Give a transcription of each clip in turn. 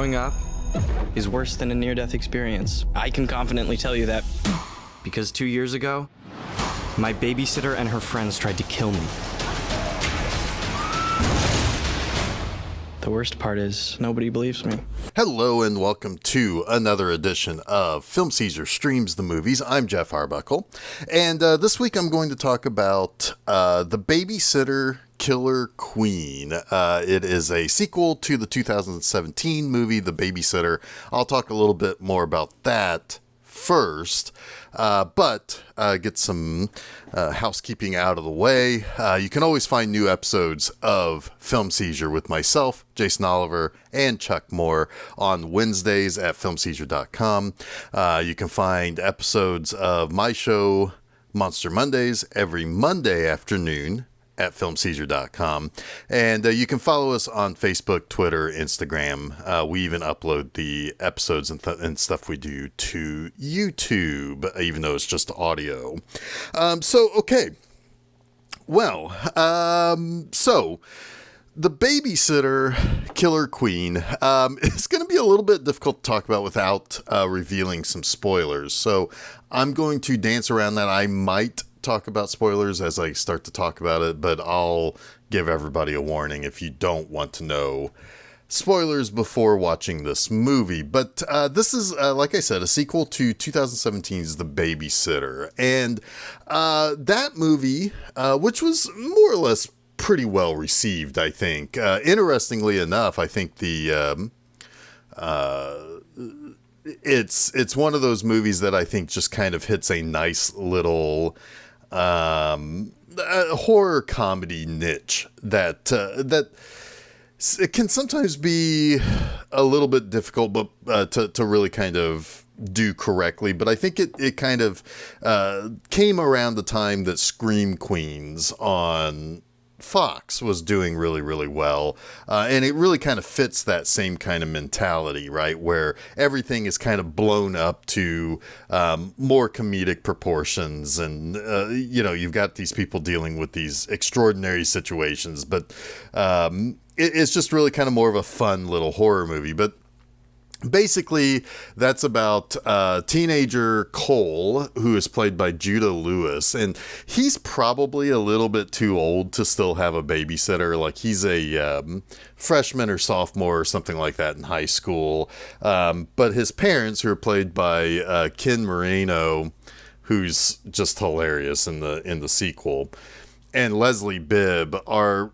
Growing up is worse than a near-death experience. I can confidently tell you that because 2 years ago, my babysitter and her friends tried to kill me. The worst part is, nobody believes me. Hello and welcome to another edition of Film Seizure Streams the Movies. I'm Geoff Arbuckle, and this week I'm going to talk about The Babysitter Killer Queen. It is a sequel to the 2017 movie The Babysitter. I'll talk a little bit more about that first, but get some housekeeping out of the way. You can always find new episodes of Film Seizure with myself, Jason Oliver, and Chuck Moore on Wednesdays at filmseizure.com. You can find episodes of my show, Monster Mondays, every Monday afternoon at filmseizure.com. And you can follow us on Facebook, Twitter, Instagram. We even upload the episodes and stuff we do to YouTube, even though it's just audio. Okay. Well, so The Babysitter Killer Queen is going to be a little bit difficult to talk about without revealing some spoilers. So I'm going to dance around that. I might talk about spoilers as I start to talk about it, but I'll give everybody a warning if you don't want to know spoilers before watching this movie. But this is, like I said, a sequel to 2017's The Babysitter. And that movie, which was more or less pretty well received, I think. Interestingly enough, I think it's one of those movies that I think just kind of hits a nice little horror comedy niche that it can sometimes be a little bit difficult, but to really kind of do correctly. But I think it kind of came around the time that Scream Queens on Fox was doing really, really well. And it really kind of fits that same kind of mentality, right? Where everything is kind of blown up to more comedic proportions. And, you've got these people dealing with these extraordinary situations. But it's just really kind of more of a fun little horror movie. But basically, that's about teenager Cole, who is played by Judah Lewis, and he's probably a little bit too old to still have a babysitter. Like, he's a freshman or sophomore or something like that in high school. But his parents, who are played by Ken Marino, who's just hilarious in the sequel, and Leslie Bibb are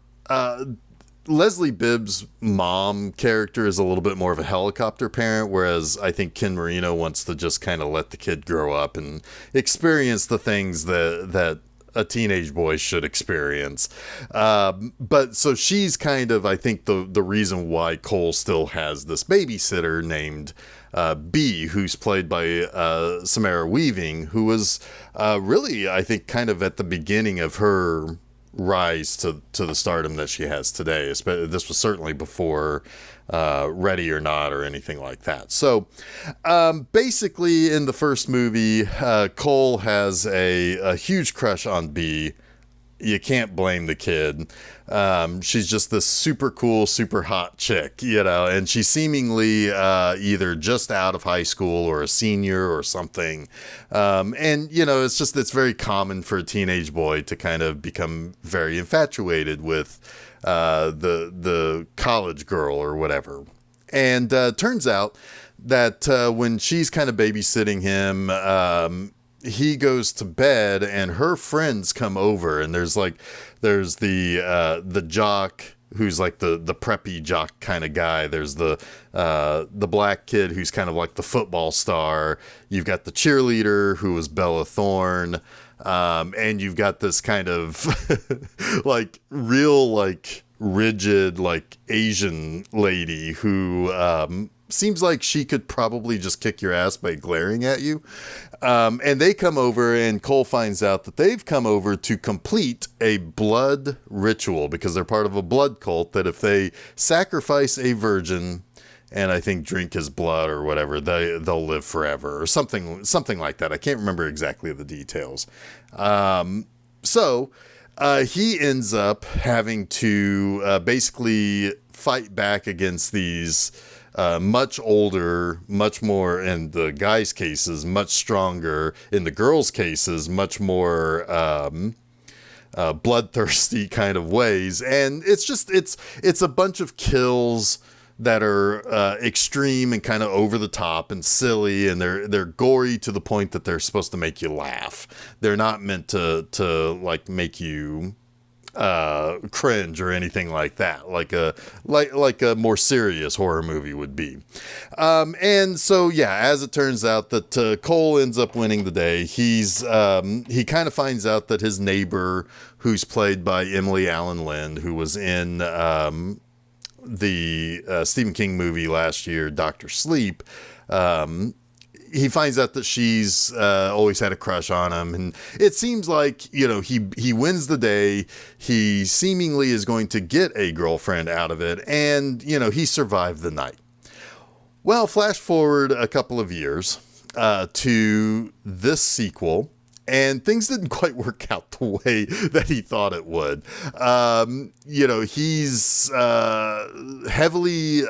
Leslie Bibb's mom character is a little bit more of a helicopter parent, whereas I think Ken Marino wants to just kind of let the kid grow up and experience the things that a teenage boy should experience. But so she's kind of, I think, the reason why Cole still has this babysitter named B, who's played by Samara Weaving, who was really, I think, kind of at the beginning of her rise to the stardom that she has today. This was certainly before Ready or Not or anything like that. So basically in the first movie, Cole has a huge crush on B. You can't blame the kid. She's just this super cool, super hot chick, and she's seemingly either just out of high school or a senior or something. And, it's very common for a teenage boy to kind of become very infatuated with the college girl or whatever. And turns out that when she's kind of babysitting him, he goes to bed and her friends come over, and there's the jock who's like the preppy jock kind of guy. There's the black kid who's kind of like the football star. You've got the cheerleader who was Bella Thorne. And you've got this kind of like real, like rigid, like Asian lady who, seems like she could probably just kick your ass by glaring at you. And they come over, and Cole finds out that they've come over to complete a blood ritual because they're part of a blood cult that if they sacrifice a virgin and I think drink his blood or whatever, they'll live forever or something like that. I can't remember exactly the details. So he ends up having to basically fight back against these much older, much more, in the guy's cases, much stronger. In the girl's cases, much more bloodthirsty kind of ways. And it's a bunch of kills that are extreme and kind of over the top and silly, and they're gory to the point that they're supposed to make you laugh. They're not meant to like make you cringe or anything like that, like a more serious horror movie would be. And so, yeah, as it turns out that Cole ends up winning the day. He kind of finds out that his neighbor, who's played by Emily Allen Lind, who was in the Stephen King movie last year, Dr. Sleep, he finds out that she's always had a crush on him, and it seems like, you know, he wins the day. He seemingly is going to get a girlfriend out of it, and, you know, he survived the night. Well, flash forward a couple of years to this sequel, and things didn't quite work out the way that he thought it would. You know, he's heavily,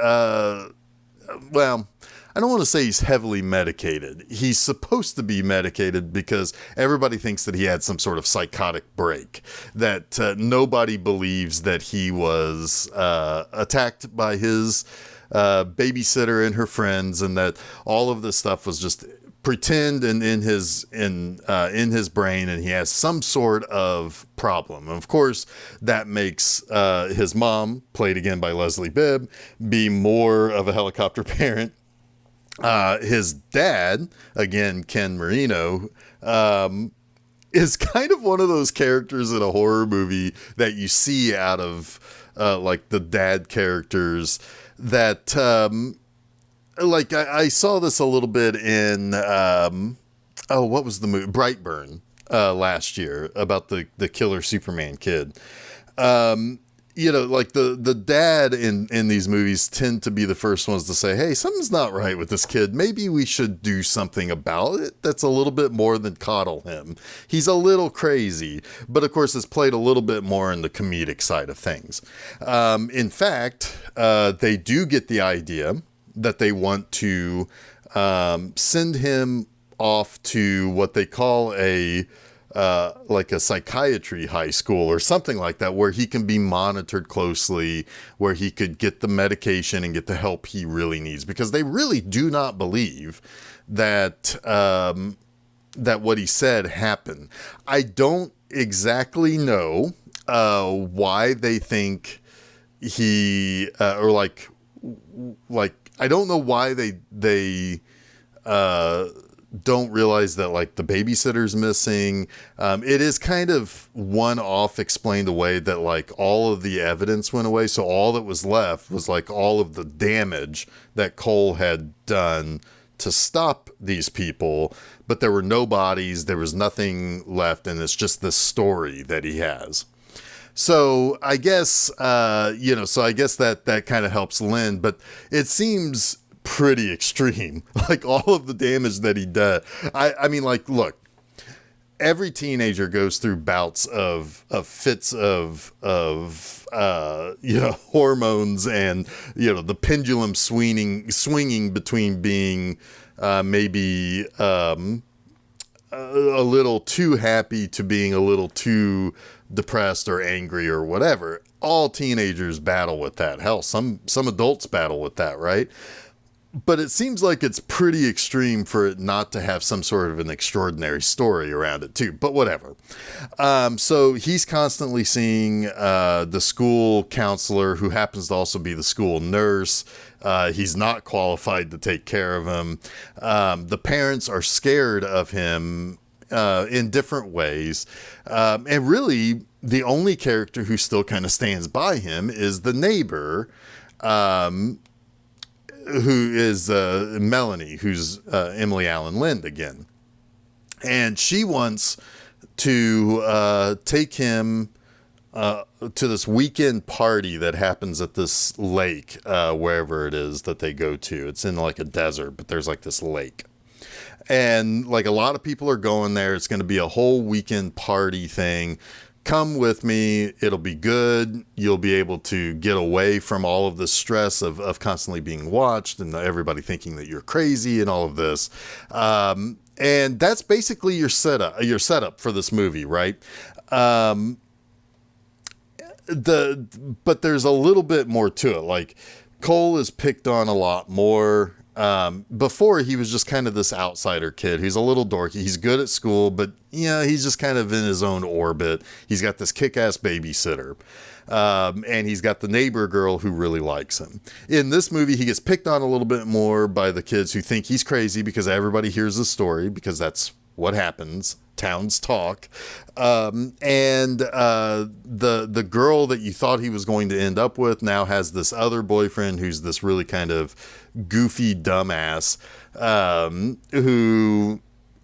well, I don't want to say he's heavily medicated. He's supposed to be medicated because everybody thinks that he had some sort of psychotic break, that nobody believes that he was attacked by his babysitter and her friends, and that all of this stuff was just pretend and in his brain, and he has some sort of problem. And of course, that makes his mom, played again by Leslie Bibb, be more of a helicopter parent. His dad, again Ken Marino, is kind of one of those characters in a horror movie that you see out of like the dad characters that like I saw this a little bit in what was the movie, Brightburn, last year, about the killer Superman kid. You know, like the dad in these movies tend to be the first ones to say, hey, something's not right with this kid. Maybe we should do something about it that's a little bit more than coddle him. He's a little crazy, but of course it's played a little bit more in the comedic side of things. In fact, they do get the idea that they want to send him off to what they call like a psychiatry high school or something like that, where he can be monitored closely, where he could get the medication and get the help he really needs, because they really do not believe that that what he said happened. I don't exactly know why they think he or like I don't know why they don't realize that like the babysitter's missing. It is kind of one-off explained away that like all of the evidence went away, so all that was left was like all of the damage that Cole had done to stop these people, but there were no bodies, there was nothing left, and it's just this story that he has. So I guess, you know, so I guess that kind of helps Lynn, but it seems pretty extreme, like all of the damage that he did. I mean, like, look, every teenager goes through bouts of fits of you know, hormones, and, you know, the pendulum swinging between being maybe a little too happy to being a little too depressed or angry or whatever. All teenagers battle with that. Hell, some adults battle with that, right? But it seems like it's pretty extreme for it not to have some sort of an extraordinary story around it too, but whatever. So he's constantly seeing the school counselor, who happens to also be the school nurse. He's not qualified to take care of him. The parents are scared of him in different ways. And really, the only character who still kind of stands by him is the neighbor, who is Melanie, who's Emily Allen Lind again. And she wants to take him to this weekend party that happens at this lake, wherever it is that they go to. It's in like a desert, but there's like this lake. And like a lot of people are going there. It's going to be a whole weekend party thing, come with me. It'll be good. You'll be able to get away from all of the stress of constantly being watched and everybody thinking that you're crazy and all of this. And that's basically your setup for this movie, right? But there's a little bit more to it. Like, Cole is picked on a lot more. Before, he was just kind of this outsider kid who's a little dorky. He's good at school, but he's just kind of in his own orbit. He's got this kick-ass babysitter. And he's got the neighbor girl who really likes him. In this movie, he gets picked on a little bit more by the kids who think he's crazy because everybody hears the story, because that's what happens. Towns talk. And the girl that you thought he was going to end up with now has this other boyfriend who's this really kind of goofy dumbass, who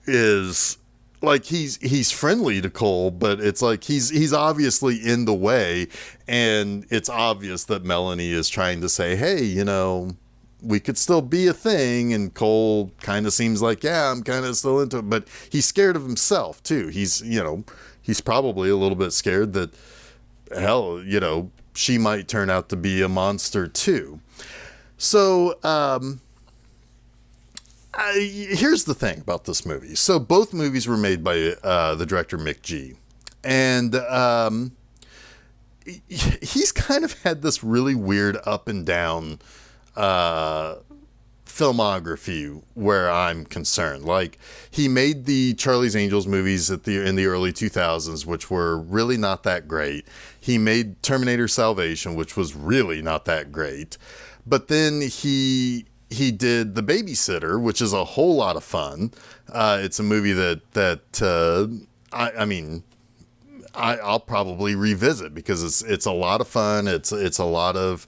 is like, he's friendly to Cole, but it's like he's obviously in the way, and it's obvious that Melanie is trying to say, hey, we could still be a thing. And Cole kind of seems like, yeah, I'm kind of still into it, but he's scared of himself too. He's probably a little bit scared that, hell, she might turn out to be a monster too. So, here's the thing about this movie. So both movies were made by the director Mick G. And he's kind of had this really weird up and down filmography where I'm concerned. Like, he made the Charlie's Angels movies in the early 2000s, which were really not that great. He made Terminator Salvation, which was really not that great. But then he did The Babysitter, which is a whole lot of fun. It's a movie that I'll probably revisit because it's a lot of fun. It's a lot of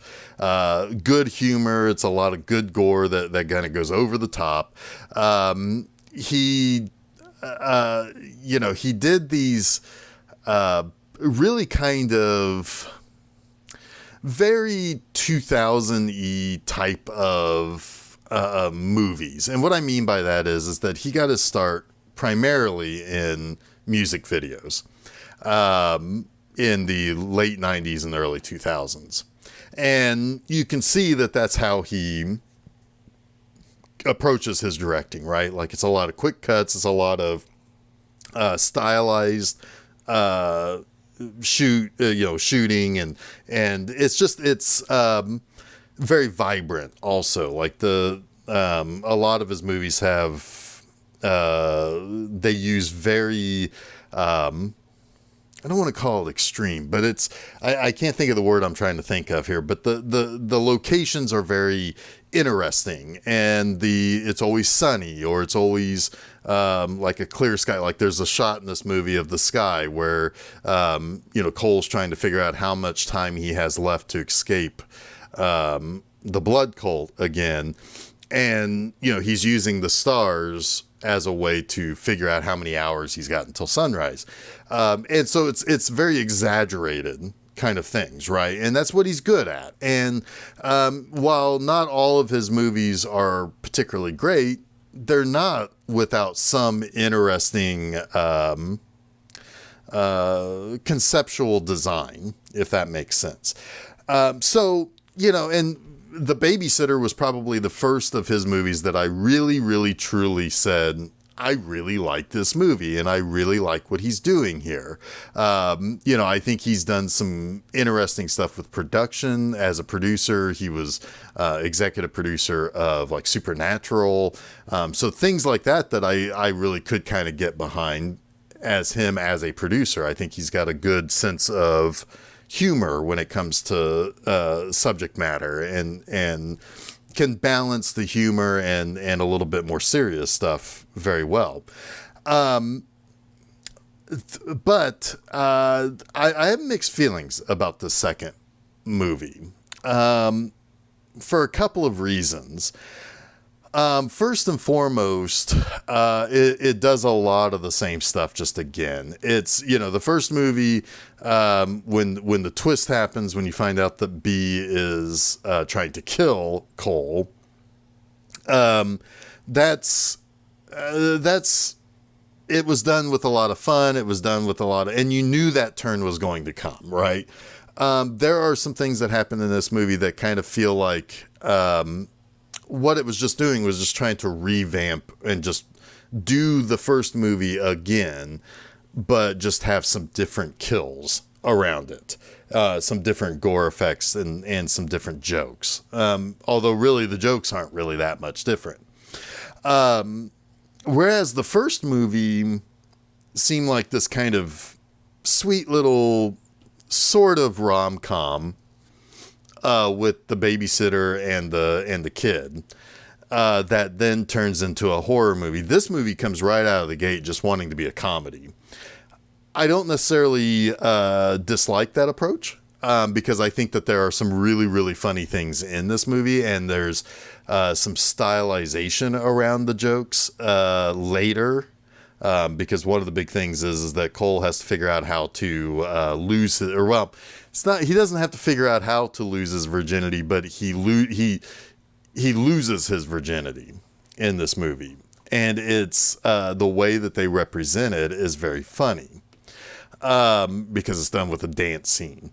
good humor. It's a lot of good gore that kind of goes over the top. He did these really kind of very 2000-y type of movies. And what I mean by that is that he got his start primarily in music videos in the late 90s and early 2000s. And you can see that that's how he approaches his directing, right? Like, it's a lot of quick cuts. It's a lot of stylized shooting, and it's very vibrant also. Like, a lot of his movies have they use very I don't want to call it extreme, but I can't think of the word I'm trying to think of here, but the locations are very interesting, and it's always sunny, or it's always like a clear sky. Like, there's a shot in this movie of the sky where Cole's trying to figure out how much time he has left to escape the blood cult again, and he's using the stars as a way to figure out how many hours he's got until sunrise. And so it's very exaggerated kind of things, right? And that's what he's good at. And while not all of his movies are particularly great, they're not without some interesting conceptual design, if that makes sense. And The Babysitter was probably the first of his movies that I really, really, truly said, I really like this movie, and I really like what he's doing here. I think he's done some interesting stuff with production. As a producer, he was executive producer of, like, Supernatural. So things like that I really could kind of get behind as him as a producer. I think he's got a good sense of humor when it comes to subject matter, and can balance the humor and a little bit more serious stuff very well. But I have mixed feelings about the second movie for a couple of reasons. First and foremost, it does a lot of the same stuff just again. It's, the first movie, when the twist happens, when you find out that B is trying to kill Cole, that's it was done with a lot of fun. It was done with a lot of, and you knew that turn was going to come, right? There are some things that happen in this movie that kind of feel like what it was just doing was just trying to revamp and just do the first movie again, but just have some different kills around it, some different gore effects and some different jokes. Although really the jokes aren't really that much different. Whereas the first movie seemed like this kind of sweet little sort of rom-com with the babysitter and the kid that then turns into a horror movie. This movie comes right out of the gate just wanting to be a comedy. I don't necessarily dislike that approach because I think that there are some really, really funny things in this movie, and there's some stylization around the jokes later. Because one of the big things is that Cole has to figure out how to lose his, or well, it's not, he doesn't have to figure out how to lose his virginity, but he loses his virginity in this movie. And it's the way that they represent it is very funny because it's done with a dance scene.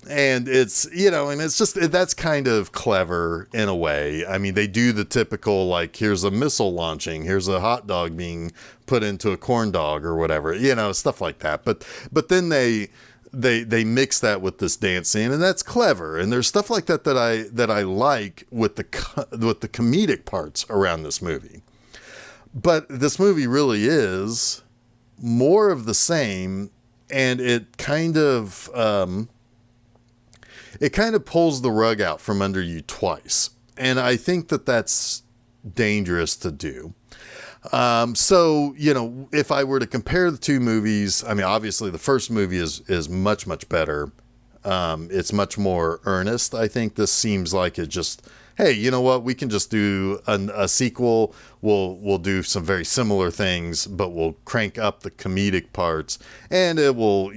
And it's, and it's just, that's kind of clever in a way. I mean, they do the typical, like, here's a missile launching, here's a hot dog being put into a corn dog or whatever, stuff like that. But then they mix that with this dance scene, and that's clever. And there's stuff like that that I like with the comedic parts around this movie. But this movie really is more of the same, and it kind of pulls the rug out from under you twice. And I think that that's dangerous to do. So, if I were to compare the two movies, I mean, obviously the first movie is much, much better. It's much more earnest. I think this seems like it just, hey, you know what? We can just do a sequel. We'll do some very similar things, but we'll crank up the comedic parts, and it will,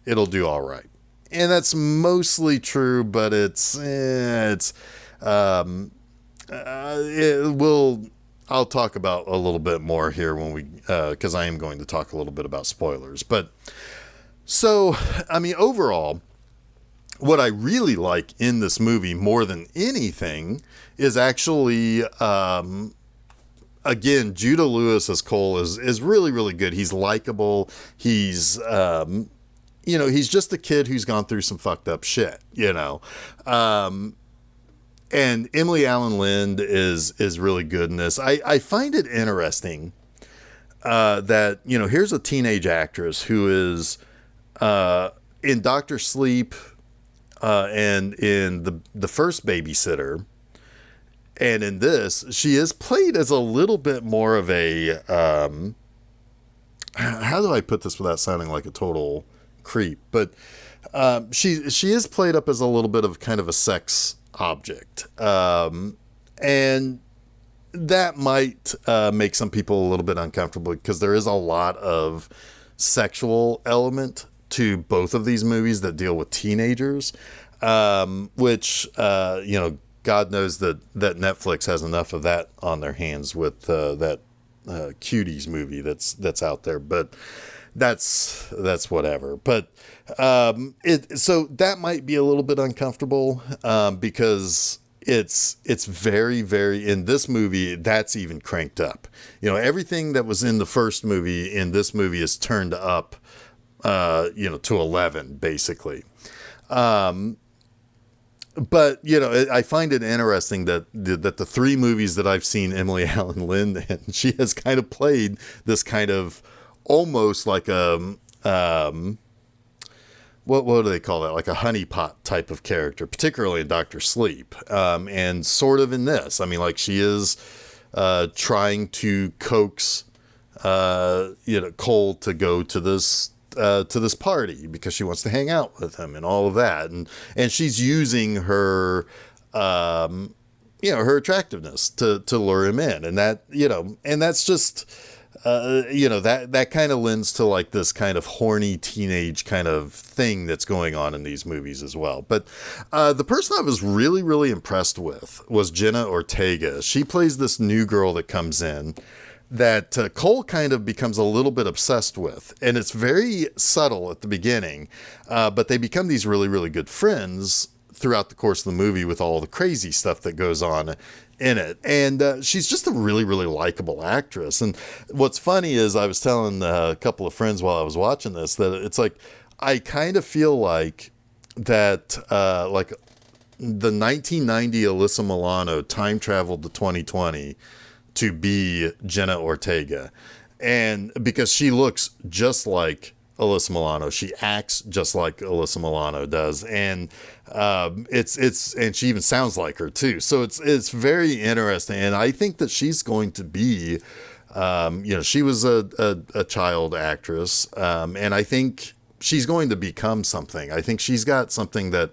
it'll do all right. And that's mostly true, but I'll talk about a little bit more here when because I am going to talk a little bit about spoilers. But so, I mean, overall, what I really like in this movie more than anything is actually, again, Judah Lewis as Cole is really, really good. He's likable. He's, he's just a kid who's gone through some fucked up shit, and Emily Allen Lind is really good in this. I find it interesting that, here's a teenage actress who is in Dr. Sleep and in the first Babysitter. And in this, she is played as a little bit more of a, how do I put this without sounding like a total creep? But she is played up as a little bit of kind of a sex object, and that might make some people a little bit uncomfortable because there is a lot of sexual element to both of these movies that deal with teenagers, which God knows that Netflix has enough of that on their hands with that Cuties movie that's out there, but that's whatever. But so that might be a little bit uncomfortable because it's very, very, in this movie that's even cranked up. Everything that was in the first movie in this movie is turned up to 11 basically. But I find it interesting that the three movies that I've seen Emily Allen Lind in, she has kind of played this kind of almost like a what do they call that? Like a honeypot type of character, particularly in Dr. Sleep, and sort of in this. I mean, like she is trying to coax Cole to go to this party because she wants to hang out with him and all of that, and she's using her her attractiveness to lure him in, and that and that's just. That kind of lends to like this kind of horny teenage kind of thing that's going on in these movies as well. But the person I was really, really impressed with was Jenna Ortega. She plays this new girl that comes in that Cole kind of becomes a little bit obsessed with. And it's very subtle at the beginning, but they become these really, really good friends throughout the course of the movie with all the crazy stuff that goes on in it. And she's just a really, really likable actress. And what's funny is I was telling a couple of friends while I was watching this that it's like, I kind of feel like that, like the 1990 Alyssa Milano time traveled to 2020 to be Jenna Ortega. And because she looks just like Alyssa Milano, she acts just like Alyssa Milano does, and and she even sounds like her too. So it's very interesting, and I think that she's going to be, she was a child actress, and I think she's going to become something. I think she's got something that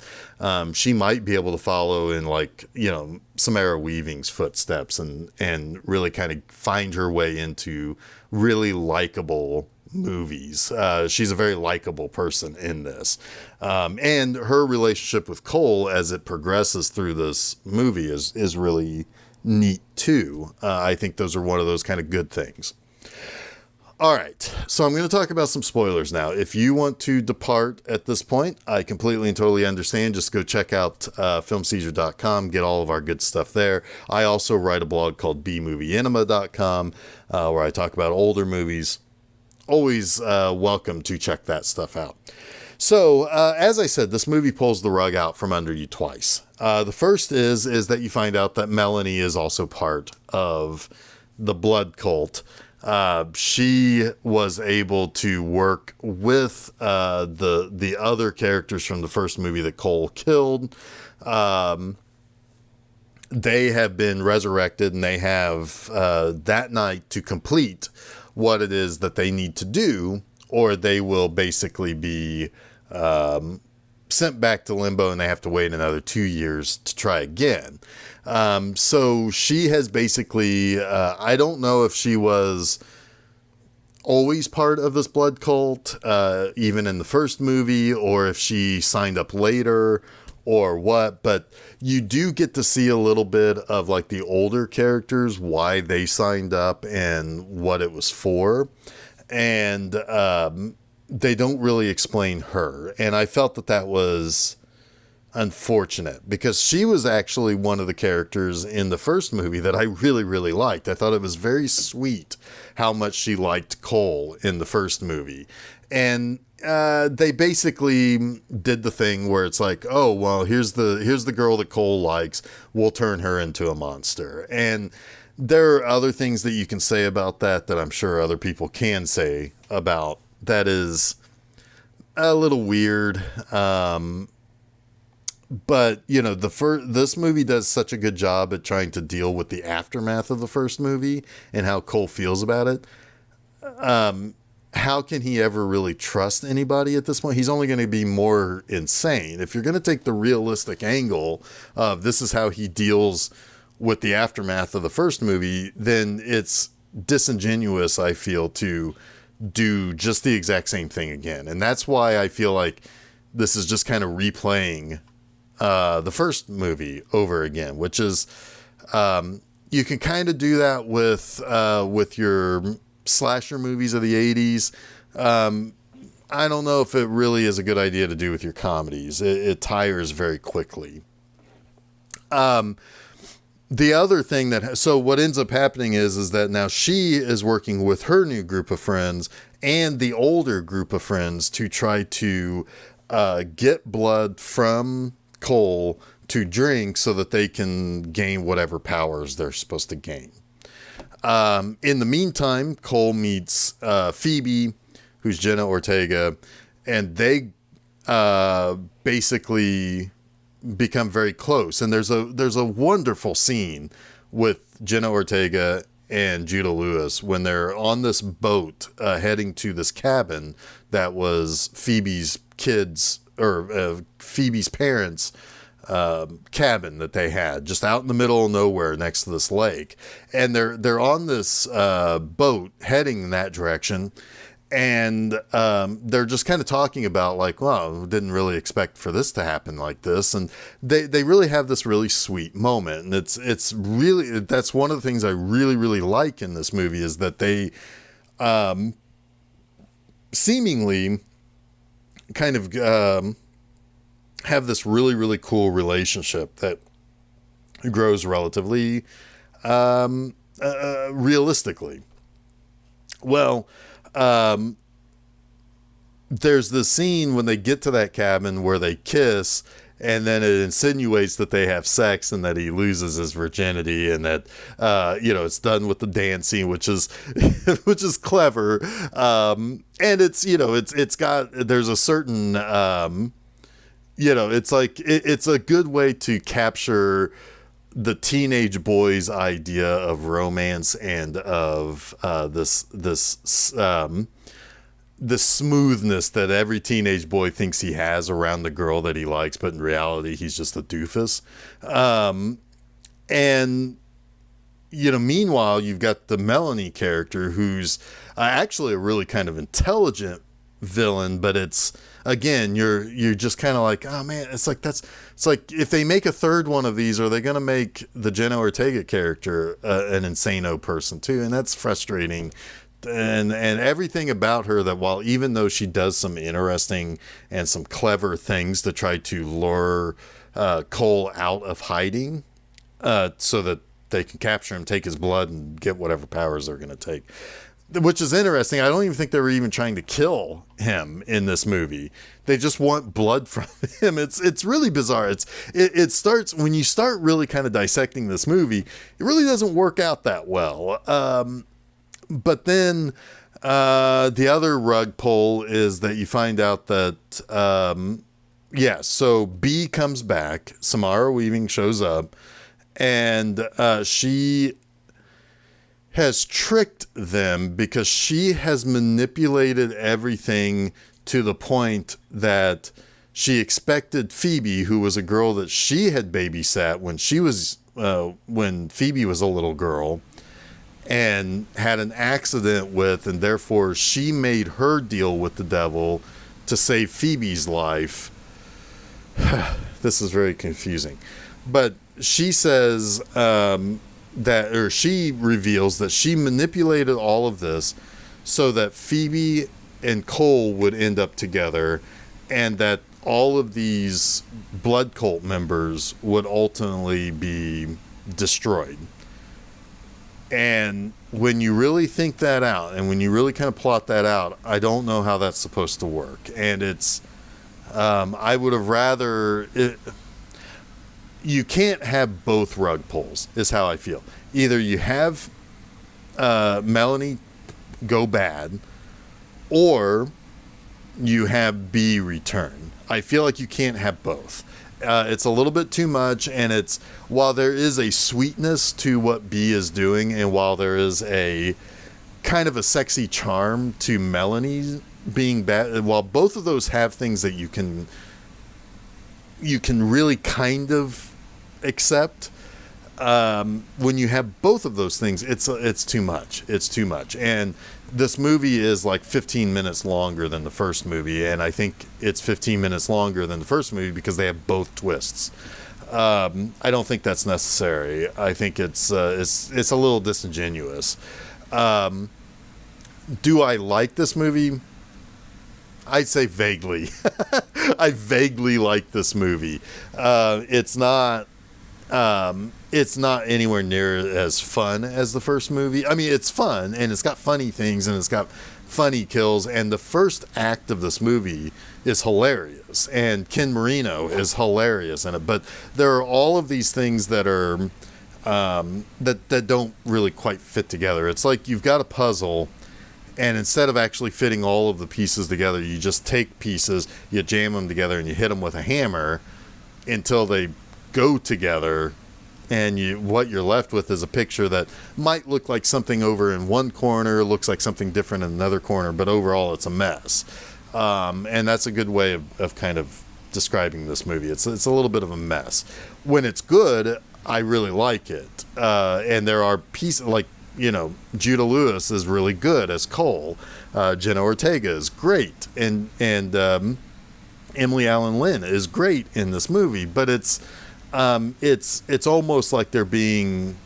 she might be able to follow in, like, Samara Weaving's footsteps, and really kind of find her way into really likable movies. She's a very likable person in this. And her relationship with Cole as it progresses through this movie is really neat too. I think those are one of those kind of good things. All right, so I'm going to talk about some spoilers now. If you want to depart at this point, I completely and totally understand. Just go check out filmseizure.com, get all of our good stuff there. I also write a blog called bmovieenema.com, where I talk about older movies. Always welcome to check that stuff out. So, as I said, this movie pulls the rug out from under you twice. The first is that you find out that Melanie is also part of the blood cult. She was able to work with the other characters from the first movie that Cole killed. They have been resurrected, and they have that night to complete what it is that they need to do, or they will basically be sent back to limbo, and they have to wait another 2 years to try again. So she has basically, I don't know if she was always part of this blood cult, even in the first movie, or if she signed up later or what, but you do get to see a little bit of, like, the older characters, why they signed up and what it was for. And they don't really explain her. And I felt that was unfortunate, because she was actually one of the characters in the first movie that I really, really liked. I thought it was very sweet how much she liked Cole in the first movie. And they basically did the thing where it's like, oh, well, here's the girl that Cole likes. We'll turn her into a monster. And there are other things that you can say about that I'm sure other people can say about. That is a little weird. But, this movie does such a good job at trying to deal with the aftermath of the first movie and how Cole feels about it. How can he ever really trust anybody at this point? He's only going to be more insane. If you're going to take the realistic angle of this is how he deals with the aftermath of the first movie, then it's disingenuous, I feel, to do just the exact same thing again. And that's why I feel like this is just kind of replaying the first movie over again, which is, you can kind of do that with your slasher movies of the 80s. I don't know if it really is a good idea to do with your comedies. It tires very quickly. The other thing so what ends up happening is that now she is working with her new group of friends and the older group of friends to try to get blood from Cole to drink so that they can gain whatever powers they're supposed to gain. In the meantime, Cole meets Phoebe, who's Jenna Ortega, and they basically become very close. And there's a wonderful scene with Jenna Ortega and Judah Lewis when they're on this boat heading to this cabin that was Phoebe's kids, or Phoebe's parents' cabin that they had just out in the middle of nowhere next to this lake. And they're on this boat heading in that direction. and they're just kind of talking about like, well, didn't really expect for this to happen like this, and they really have this really sweet moment, and it's really, that's one of the things I really like in this movie, is that they seemingly kind of have this really cool relationship that grows relatively realistically. Well, there's the scene when they get to that cabin where they kiss, and then it insinuates that they have sex and that he loses his virginity, and that it's done with the dancing, which is which is clever, and it's there's a certain it's like it's a good way to capture the teenage boy's idea of romance and of the smoothness that every teenage boy thinks he has around the girl that he likes, but in reality, he's just a doofus. And meanwhile, you've got the Melanie character, who's actually a really kind of intelligent villain, but it's, again, you're just kind of like, oh man, it's like if they make a third one of these, are they going to make the Jenna Ortega character an insano person too? And that's frustrating. And everything about her, that while, even though she does some interesting and some clever things to try to lure Cole out of hiding, so that they can capture him, take his blood, and get whatever powers they're going to take, which is interesting. I don't even think they were even trying to kill him in this movie. They just want blood from him. It's really bizarre. It starts, when you start really kind of dissecting this movie, it really doesn't work out that well. But then the other rug pull is that you find out that, so B comes back, Samara Weaving shows up, and she has tricked them because she has manipulated everything to the point that she expected Phoebe, who was a girl that she had babysat when Phoebe was a little girl, and had an accident with, and therefore she made her deal with the devil to save Phoebe's life. This is very confusing. But she says she reveals that she manipulated all of this so that Phoebe and Cole would end up together, and that all of these blood cult members would ultimately be destroyed. And when you really think that out, and when you really kind of plot that out, I don't know how that's supposed to work. And it's, I would have rather, you can't have both rug pulls, is how I feel. Either you have Melanie go bad, or you have B return. I feel like you can't have both. It's a little bit too much, and it's, while there is a sweetness to what B is doing, and while there is a kind of a sexy charm to Melanie being bad, while both of those have things that you can really kind of accept, when you have both of those things, it's too much. It's too much. And this movie is like 15 minutes longer than the first movie, and I think it's 15 minutes longer than the first movie because they have both twists. I don't think that's necessary. I think it's a little disingenuous. Do I like this movie? I'd say vaguely. I vaguely like this movie. It's not anywhere near as fun as the first movie. I mean, it's fun, and it's got funny things, and it's got funny kills, and the first act of this movie is hilarious, and Ken Marino is hilarious in it. But there are all of these things that are that don't really quite fit together. It's like you've got a puzzle, and instead of actually fitting all of the pieces together, you just take pieces, you jam them together, and you hit them with a hammer until they go together, and what you're left with is a picture that might look like something over in one corner, looks like something different in another corner, but overall it's a mess. And that's a good way of kind of describing this movie. It's a little bit of a mess. When it's good, I really like it. And there are pieces, like Judah Lewis is really good as Cole. Jenna Ortega is great, and Emily Allen Lynn is great in this movie. But it's almost like they're being.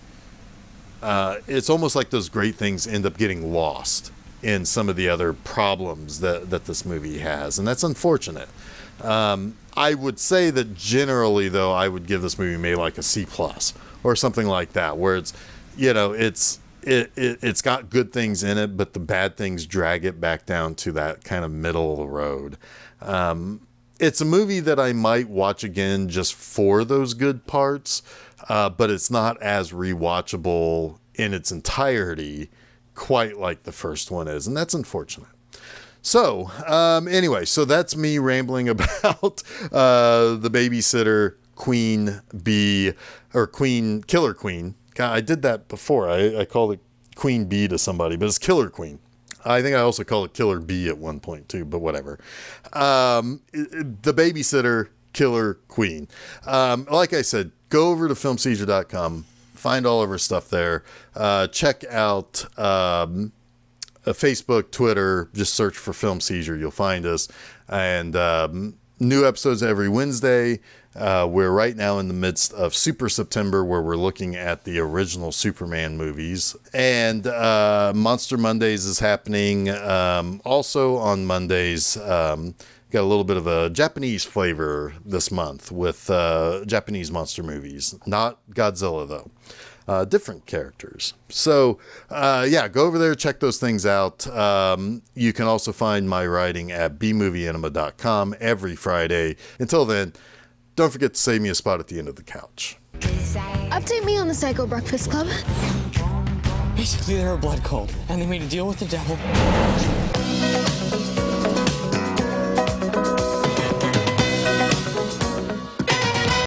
It's almost like those great things end up getting lost in some of the other problems that this movie has, and that's unfortunate. I would say that generally, though, I would give this movie maybe like a C+ or something like that, where it's, it's got good things in it, but the bad things drag it back down to that kind of middle of the road. It's a movie that I might watch again just for those good parts, but it's not as rewatchable in its entirety quite like the first one is, and that's unfortunate. So, anyway, so that's me rambling about the Babysitter Queen Bee, or Killer Queen. God, I did that before. I called it Queen Bee to somebody, but it's Killer Queen. I think I also called it Killer Bee at one point too, but whatever. The Babysitter Killer Queen. Like I said, go over to filmseizure.com, find all of our stuff there. Check out Facebook, Twitter, just search for Film Seizure. You'll find us. And new episodes every Wednesday. We're right now in the midst of Super September, where we're looking at the original Superman movies. And Monster Mondays is happening. Also on Mondays, got a little bit of a Japanese flavor this month with Japanese monster movies. Not Godzilla, though. Different characters. So, go over there, check those things out. You can also find my writing at bmovieanima.com every Friday. Until then, don't forget to save me a spot at the end of the couch. Update me on the Psycho Breakfast Club. Basically, they're a blood cult, and they made a deal with the devil